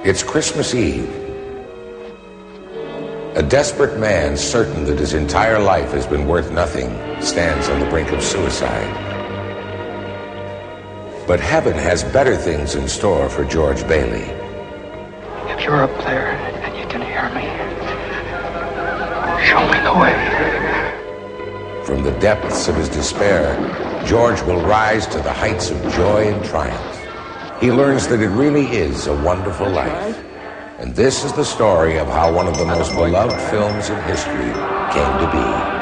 It's Christmas Eve. A desperate man, certain that his entire life has been worth nothing, stands on the brink of suicide. But heaven has better things in store for George Bailey. If you're up there and you can hear me, show me the way. From the depths of his despair, George will rise to the heights of joy and triumph. He learns that it really is a wonderful life. And this is the story of how one of the most beloved films in history came to be.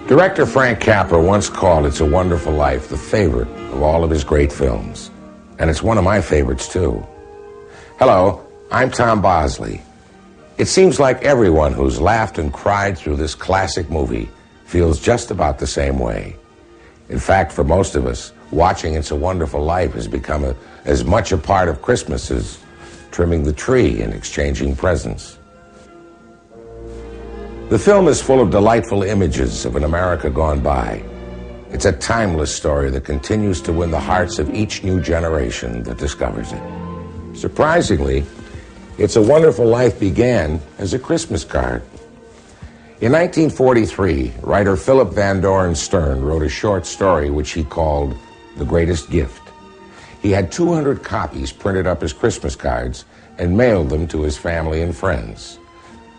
Director Frank Capra once called It's a Wonderful Life the favorite of all of his great films. And it's one of my favorites, too. Hello, I'm Tom Bosley. It seems like everyone who's laughed and cried through this classic movie feels just about the same way. In fact, for most of us, watching It's a Wonderful Life has become as much a part of Christmas as trimming the tree and exchanging presents. The film is full of delightful images of an America gone by. It's a timeless story that continues to win the hearts of each new generation that discovers it. Surprisingly, It's a Wonderful Life began as a Christmas card. In 1943, writer Philip Van Doren Stern wrote a short story which he called The Greatest Gift. He had 200 copies printed up as Christmas cards and mailed them to his family and friends.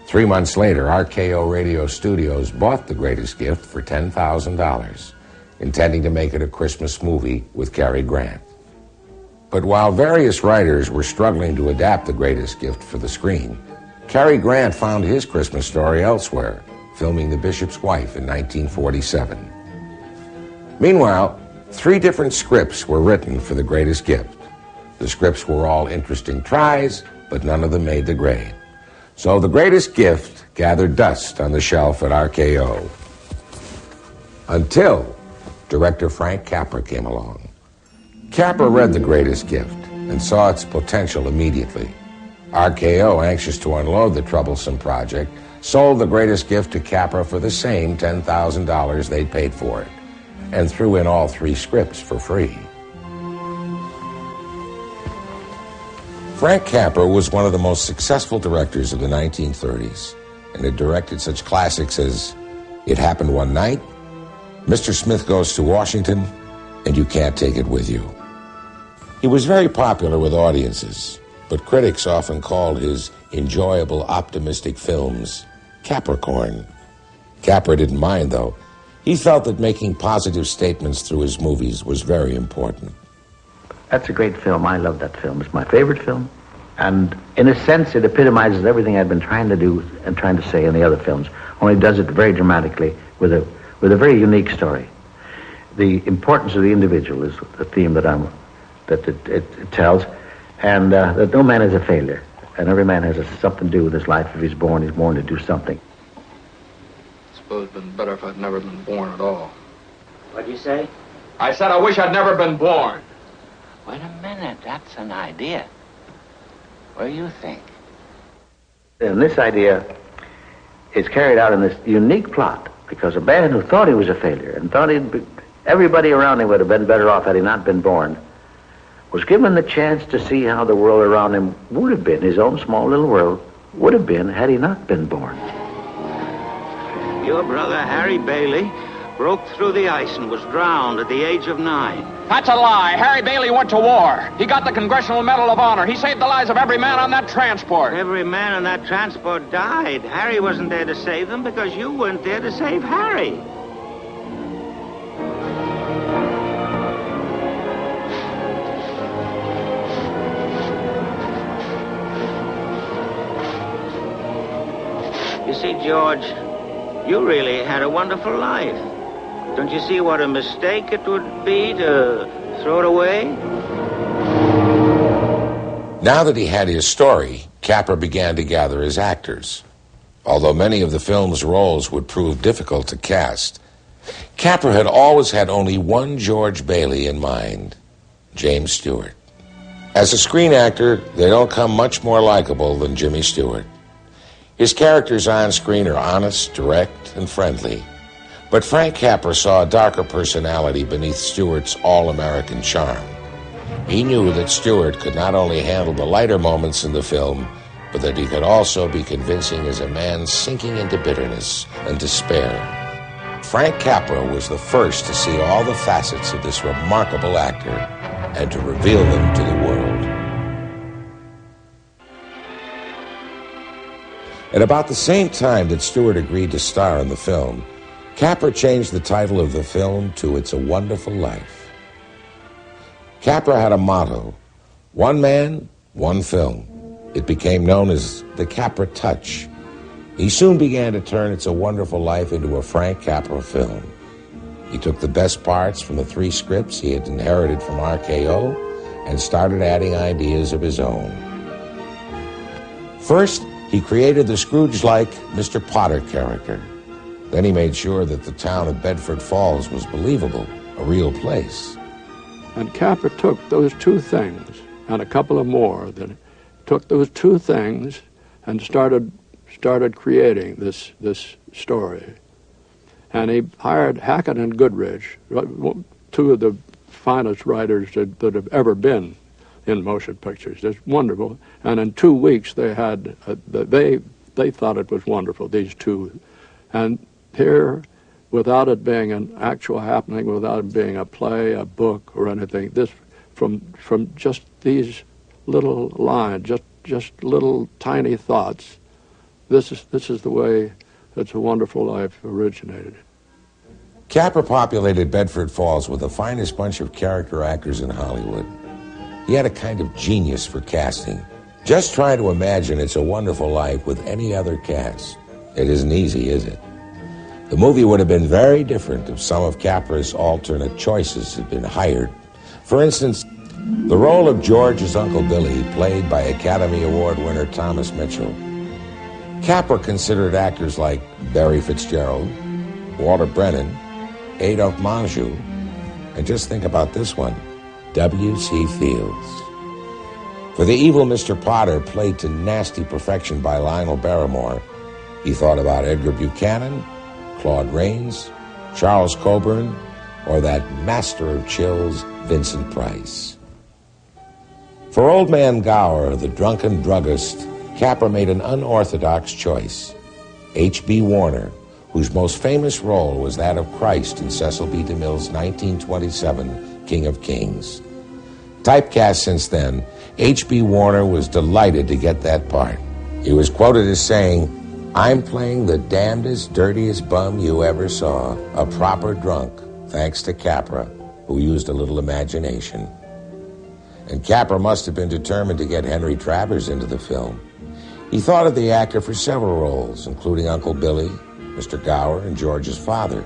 3 months later, RKO Radio Studios bought The Greatest Gift for $10,000, intending to make it a Christmas movie with Cary Grant. But while various writers were struggling to adapt The Greatest Gift for the screen, Cary Grant found his Christmas story elsewhere, filming The Bishop's Wife in 1947. Meanwhile, 3 different scripts were written for The Greatest Gift. The scripts were all interesting tries, but none of them made the grade. So The Greatest Gift gathered dust on the shelf at RKO. Until director Frank Capra came along. Capra read The Greatest Gift and saw its potential immediately. RKO, anxious to unload the troublesome project, sold The Greatest Gift to Capra for the same $10,000 they'd paid for it, and threw in all 3 scripts for free. Frank Capra was one of the most successful directors of the 1930s, and had directed such classics as It Happened One Night, Mr. Smith Goes to Washington, and You Can't Take It With You. He was very popular with audiences, but critics often called his enjoyable, optimistic films Capricorn. Capra didn't mind, though. He felt that making positive statements through his movies was very important. That's a great film. I love that film. It's my favorite film. And in a sense, it epitomizes everything I've been trying to do and trying to say in the other films, only does it very dramatically with a very unique story. The importance of the individual is the theme that it tells, and that no man is a failure, and every man has something to do with his life. If he's born to do something. I suppose it'd been better if I'd never been born at all. What'd you say? I said I wish I'd never been born. Wait a minute, that's an idea. What do you think? And this idea is carried out in this unique plot, because a man who thought he was a failure and thought everybody around him would have been better off had he not been born, was given the chance to see how the world around him would have been, his own small little world would have been, had he not been born. Your brother, Harry Bailey, broke through the ice and was drowned at the age of 9. That's a lie. Harry Bailey went to war. He got the Congressional Medal of Honor. He saved the lives of every man on that transport. Every man on that transport died. Harry wasn't there to save them because you weren't there to save Harry. You see, George, you really had a wonderful life. Don't you see what a mistake it would be to throw it away? Now that he had his story, Capra began to gather his actors. Although many of the film's roles would prove difficult to cast, Capra had always had only one George Bailey in mind, James Stewart. As a screen actor, they don't come much more likable than Jimmy Stewart. His characters on screen are honest, direct, and friendly. But Frank Capra saw a darker personality beneath Stewart's all-American charm. He knew that Stewart could not only handle the lighter moments in the film, but that he could also be convincing as a man sinking into bitterness and despair. Frank Capra was the first to see all the facets of this remarkable actor and to reveal them to the world. At about the same time that Stewart agreed to star in the film, Capra changed the title of the film to It's a Wonderful Life. Capra had a motto, one man, one film. It became known as the Capra Touch. He soon began to turn It's a Wonderful Life into a Frank Capra film. He took the best parts from the 3 scripts he had inherited from RKO and started adding ideas of his own. First, he created the Scrooge-like Mr. Potter character. Then he made sure that the town of Bedford Falls was believable, a real place. And Capra took those 2 things and a couple of more, that took those 2 things and started creating this story. And he hired Hackett and Goodrich, 2 of the finest writers that have ever been in motion pictures. It's wonderful. And in 2 weeks they had, they thought it was wonderful, these 2. And here, without it being an actual happening, without it being a play, a book, or anything, this from just these little lines, just little tiny thoughts, this is the way It's a Wonderful Life originated. Capra populated Bedford Falls with the finest bunch of character actors in Hollywood. He had a kind of genius for casting. Just try to imagine It's a Wonderful Life with any other cast. It isn't easy, is it? The movie would have been very different if some of Capra's alternate choices had been hired. For instance, the role of George's Uncle Billy, played by Academy Award winner Thomas Mitchell. Capra considered actors like Barry Fitzgerald, Walter Brennan, Adolphe Menjou, and just think about this one, W.C. Fields. For the evil Mr. Potter, played to nasty perfection by Lionel Barrymore, he thought about Edgar Buchanan, Claude Rains, Charles Coburn, or that master of chills, Vincent Price. For Old Man Gower, the drunken druggist, Capra made an unorthodox choice. H.B. Warner, whose most famous role was that of Christ in Cecil B. DeMille's 1927 King of Kings. Typecast since then, H.B. Warner was delighted to get that part. He was quoted as saying, "I'm playing the damnedest, dirtiest bum you ever saw, a proper drunk, thanks to Capra, who used a little imagination." And Capra must have been determined to get Henry Travers into the film. He thought of the actor for several roles, including Uncle Billy, Mr. Gower, and George's father.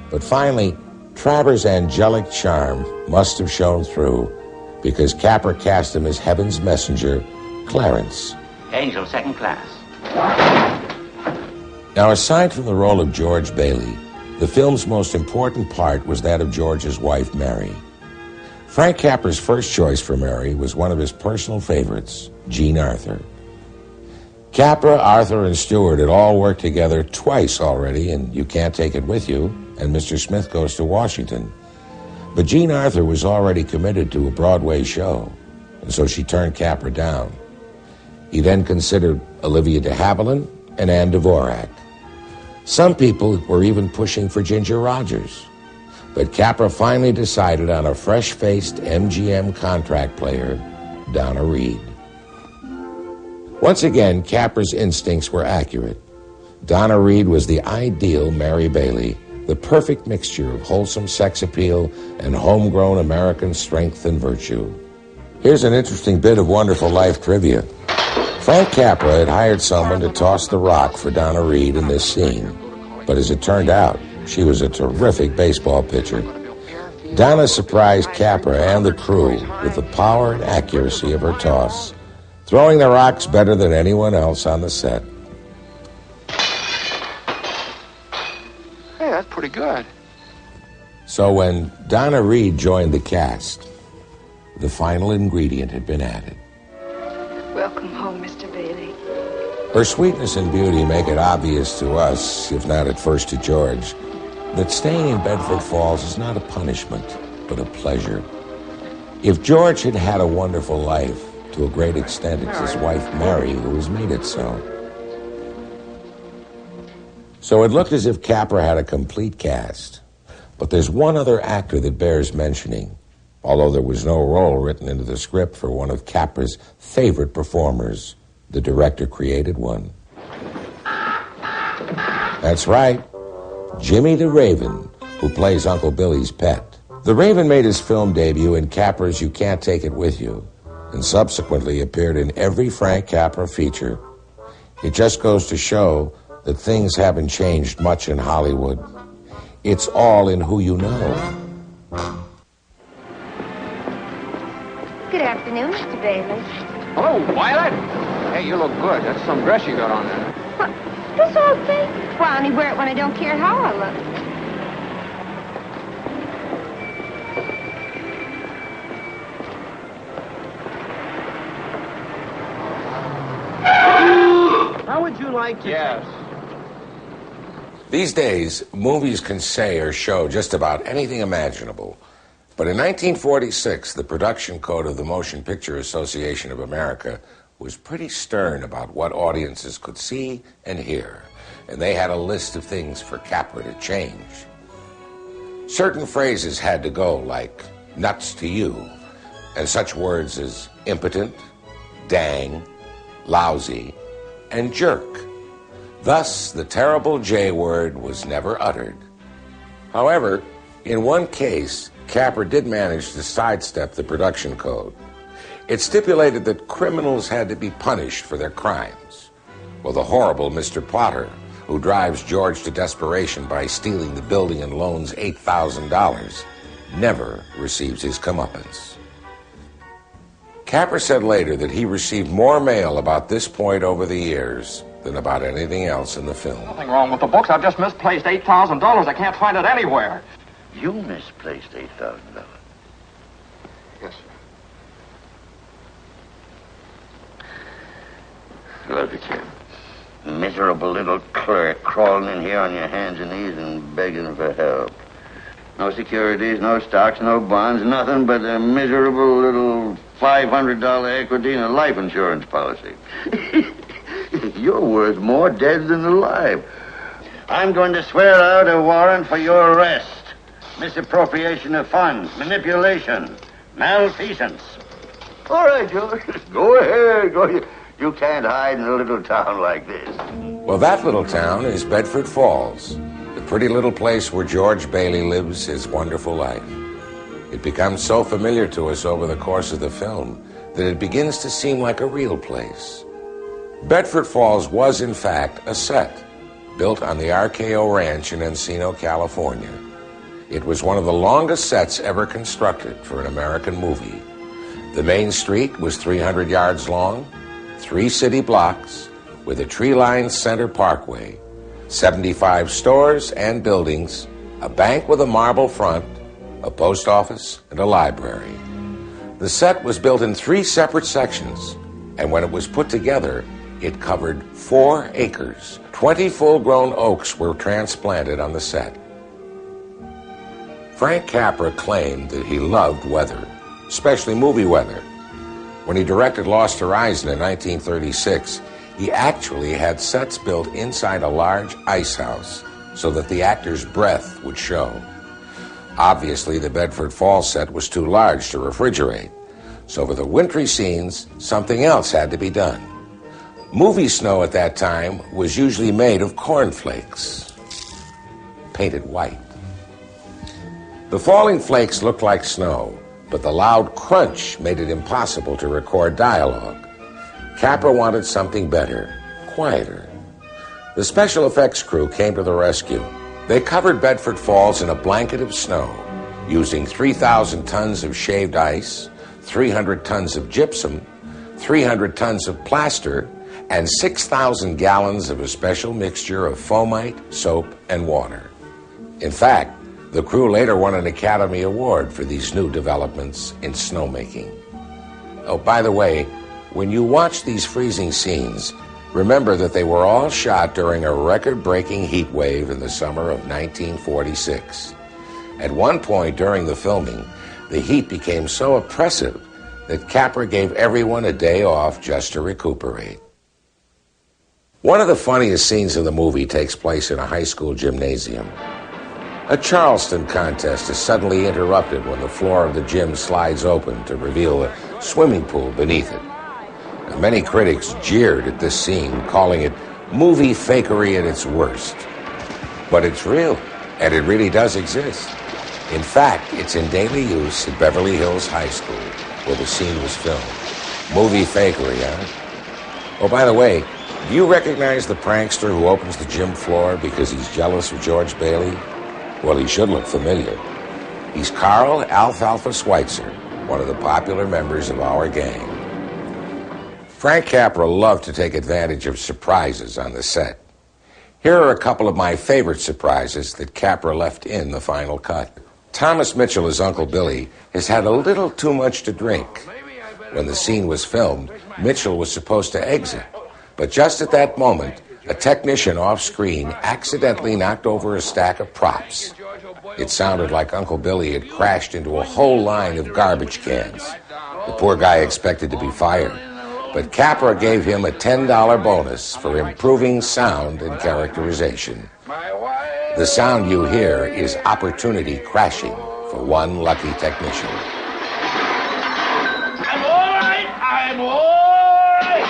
But finally, Travers' angelic charm must have shown through, because Capra cast him as Heaven's messenger, Clarence. Angel, second class. Now, aside from the role of George Bailey, the film's most important part was that of George's wife, Mary. Frank Capra's first choice for Mary was one of his personal favorites, Jean Arthur. Capra, Arthur, and Stewart had all worked together twice already in You Can't Take It With You and Mr. Smith Goes to Washington. But Jean Arthur was already committed to a Broadway show, and so she turned Capra down. He then considered Olivia de Havilland and Anne Dvorak. Some people were even pushing for Ginger Rogers. But Capra finally decided on a fresh-faced MGM contract player, Donna Reed. Once again, Capra's instincts were accurate. Donna Reed was the ideal Mary Bailey, the perfect mixture of wholesome sex appeal and homegrown American strength and virtue. Here's an interesting bit of Wonderful Life trivia. Frank Capra had hired someone to toss the rock for Donna Reed in this scene. But as it turned out, she was a terrific baseball pitcher. Donna surprised Capra and the crew with the power and accuracy of her toss, throwing the rocks better than anyone else on the set. Hey, that's pretty good. So when Donna Reed joined the cast, the final ingredient had been added. Welcome home, Mr. Bailey. Her sweetness and beauty make it obvious to us, if not at first to George, that staying in Bedford Falls is not a punishment, but a pleasure. If George had had a wonderful life, to a great extent it's his wife Mary who has made it so. So it looked as if Capra had a complete cast. But there's one other actor that bears mentioning, although there was no role written into the script for one of Capra's favorite performers. The director created one. That's right, Jimmy the Raven, who plays Uncle Billy's pet. The Raven made his film debut in Capra's You Can't Take It With You, and subsequently appeared in every Frank Capra feature. It just goes to show that things haven't changed much in Hollywood. It's all in who you know. Good afternoon, Mr. Bailey. Hello, Violet. Hey, you look good. That's some dress you got on there. What? This old thing? Well, I only wear it when I don't care how I look. How would you like to... Yes. These days, movies can say or show just about anything imaginable. But in 1946, the production code of the Motion Picture Association of America was pretty stern about what audiences could see and hear. And they had a list of things for Capra to change. Certain phrases had to go, like nuts to you, and such words as impotent, dang, lousy, and jerk. Thus, the terrible J word was never uttered. However, in one case, Capra did manage to sidestep the production code. It stipulated that criminals had to be punished for their crimes. Well, the horrible Mr. Potter, who drives George to desperation by stealing the building and loans $8,000, never receives his comeuppance. Capra said later that he received more mail about this point over the years than about anything else in the film. Nothing wrong with the books. I've just misplaced $8,000. I can't find it anywhere. You misplaced $8,000. Yes, sir. Look at you. Miserable little clerk crawling in here on your hands and knees and begging for help. No securities, no stocks, no bonds, nothing but a miserable little $500 equity and a life insurance policy. You're worth more dead than alive. I'm going to swear out a warrant for your arrest. Misappropriation of funds, manipulation, malfeasance. All right, George. Go ahead. Go. You can't hide in a little town like this. Well, that little town is Bedford Falls, the pretty little place where George Bailey lives his wonderful life. It becomes so familiar to us over the course of the film that it begins to seem like a real place. Bedford Falls was, in fact, a set built on the RKO Ranch in Encino, California. It was one of the longest sets ever constructed for an American movie. The main street was 300 yards long, 3 city blocks, with a tree-lined center parkway, 75 stores and buildings, a bank with a marble front, a post office, and a library. The set was built in 3 separate sections, and when it was put together, it covered 4 acres. 20 full-grown oaks were transplanted on the set. Frank Capra claimed that he loved weather, especially movie weather. When he directed Lost Horizon in 1936, he actually had sets built inside a large ice house so that the actor's breath would show. Obviously, the Bedford Falls set was too large to refrigerate, so for the wintry scenes, something else had to be done. Movie snow at that time was usually made of cornflakes, painted white. The falling flakes looked like snow, but the loud crunch made it impossible to record dialogue. Capra wanted something better, quieter. The special effects crew came to the rescue. They covered Bedford Falls in a blanket of snow, using 3,000 tons of shaved ice, 300 tons of gypsum, 300 tons of plaster, and 6,000 gallons of a special mixture of foamite, soap, and water. In fact, the crew later won an Academy Award for these new developments in snowmaking. Oh, by the way, when you watch these freezing scenes, remember that they were all shot during a record-breaking heat wave in the summer of 1946. At one point during the filming, the heat became so oppressive that Capra gave everyone a day off just to recuperate. One of the funniest scenes of the movie takes place in a high school gymnasium. A Charleston contest is suddenly interrupted when the floor of the gym slides open to reveal a swimming pool beneath it. And many critics jeered at this scene, calling it movie fakery at its worst. But it's real, and it really does exist. In fact, it's in daily use at Beverly Hills High School, where the scene was filmed. Movie fakery, huh? Oh, by the way, do you recognize the prankster who opens the gym floor because he's jealous of George Bailey? Well, he should look familiar. He's Carl Alfalfa Schweitzer, one of the popular members of our gang. Frank Capra loved to take advantage of surprises on the set. Here are a couple of my favorite surprises that Capra left in the final cut. Thomas Mitchell as Uncle Billy has had a little too much to drink. When the scene was filmed, Mitchell was supposed to exit, but just at that moment, a technician off-screen accidentally knocked over a stack of props. It sounded like Uncle Billy had crashed into a whole line of garbage cans. The poor guy expected to be fired, but Capra gave him a $10 bonus for improving sound and characterization. The sound you hear is opportunity crashing for one lucky technician. I'm all right. I'm all right.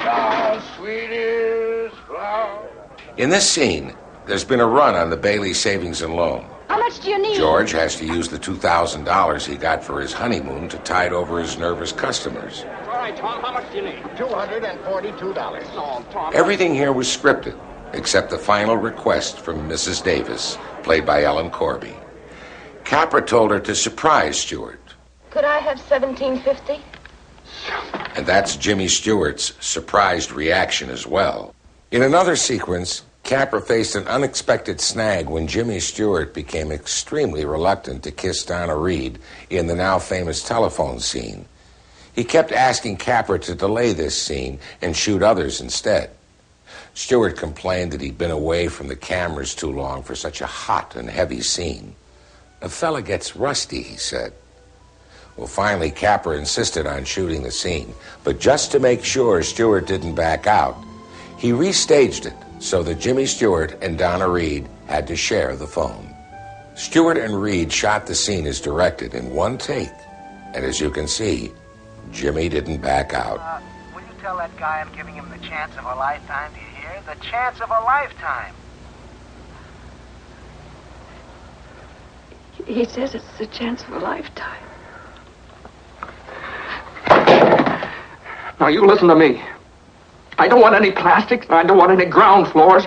Oh, sweetest flower. In this scene, there's been a run on the Bailey savings and loan. How much do you need? George has to use the $2,000 he got for his honeymoon to tide over his nervous customers. All right, Tom, how much do you need? $242. No, Tom. Everything here was scripted, except the final request from Mrs. Davis, played by Ellen Corby. Capra told her to surprise Stewart. Could I have $17.50? And that's Jimmy Stewart's surprised reaction as well. In another sequence, Capra faced an unexpected snag when Jimmy Stewart became extremely reluctant to kiss Donna Reed in the now famous telephone scene. He kept asking Capra to delay this scene and shoot others instead. Stewart complained that he'd been away from the cameras too long for such a hot and heavy scene. A fella gets rusty, he said. Well, finally, Capra insisted on shooting the scene, but just to make sure Stewart didn't back out, he restaged it so that Jimmy Stewart and Donna Reed had to share the phone. Stewart and Reed shot the scene as directed in one take, and as you can see, Jimmy didn't back out. Will you tell that guy I'm giving him the chance of a lifetime, do you hear? The chance of a lifetime. He says it's the chance of a lifetime. Now, you listen to me. I don't want any plastics, and I don't want any ground floors,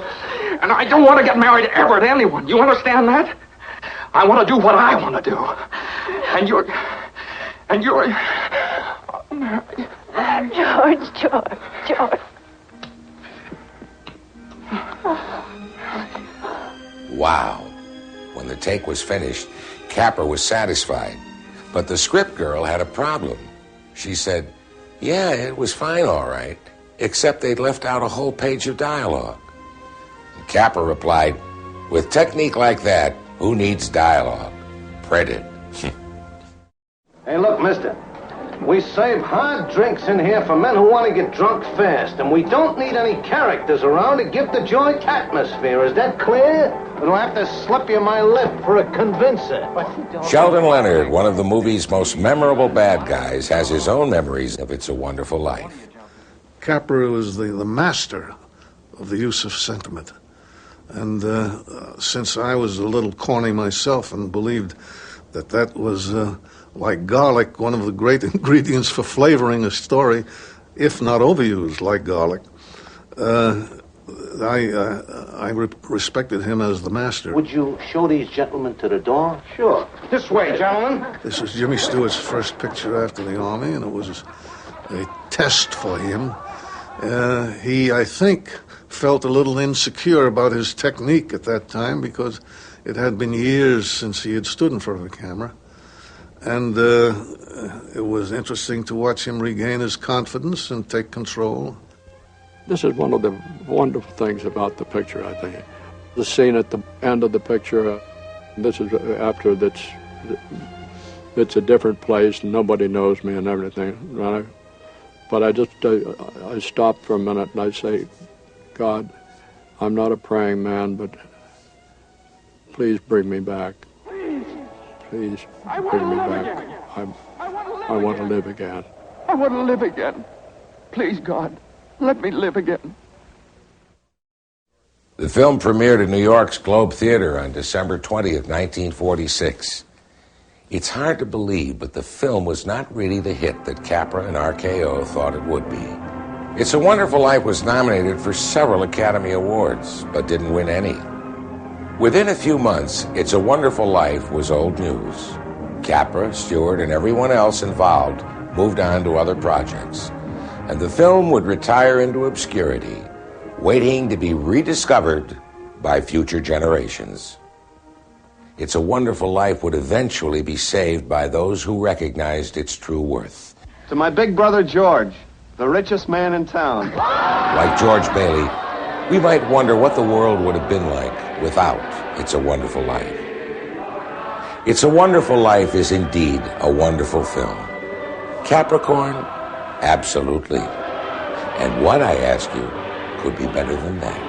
and I don't want to get married ever to anyone. You understand that? I want to do what I want to do. And you're... George. Wow. When the take was finished, Capra was satisfied. But the script girl had a problem. She said, yeah, it was fine, all right, except they'd left out a whole page of dialogue. And Capra replied, with technique like that, who needs dialogue? Print it. Hey, look, mister. We serve hard drinks in here for men who want to get drunk fast, and we don't need any characters around to give the joint atmosphere. Is that clear? It'll have to slip you my lip for a convincer. Sheldon Leonard, one of the movie's most memorable bad guys, has his own memories of It's a Wonderful Life. Capra was the master of the use of sentiment. And since I was a little corny myself and believed that was... like garlic, one of the great ingredients for flavoring a story, if not overused like garlic. I respected him as the master. Would you show these gentlemen to the door? Sure. This way, gentlemen. This was Jimmy Stewart's first picture after the Army, and it was a test for him. He, I think, felt a little insecure about his technique at that time because it had been years since he had stood in front of a camera. And it was interesting to watch him regain his confidence and take control. This is one of the wonderful things about the picture, I think. The scene at the end of the picture, this is after it's a different place and nobody knows me and everything. Right? But I stop for a minute and I say, God, I'm not a praying man, but please bring me back. Please bring me back. I want to live again. I want to live again. Please, God, let me live again. The film premiered at New York's Globe Theater on December 20th, 1946. It's hard to believe, but the film was not really the hit that Capra and RKO thought it would be. It's a Wonderful Life was nominated for several Academy Awards, but didn't win any. Within a few months, It's a Wonderful Life was old news. Capra, Stewart, and everyone else involved moved on to other projects, and the film would retire into obscurity, waiting to be rediscovered by future generations. It's a Wonderful Life would eventually be saved by those who recognized its true worth. To my big brother George, the richest man in town. Like George Bailey, we might wonder what the world would have been like without It's a Wonderful Life. It's a Wonderful Life is indeed a wonderful film. Capricorn? Absolutely. And what, I ask you, could be better than that?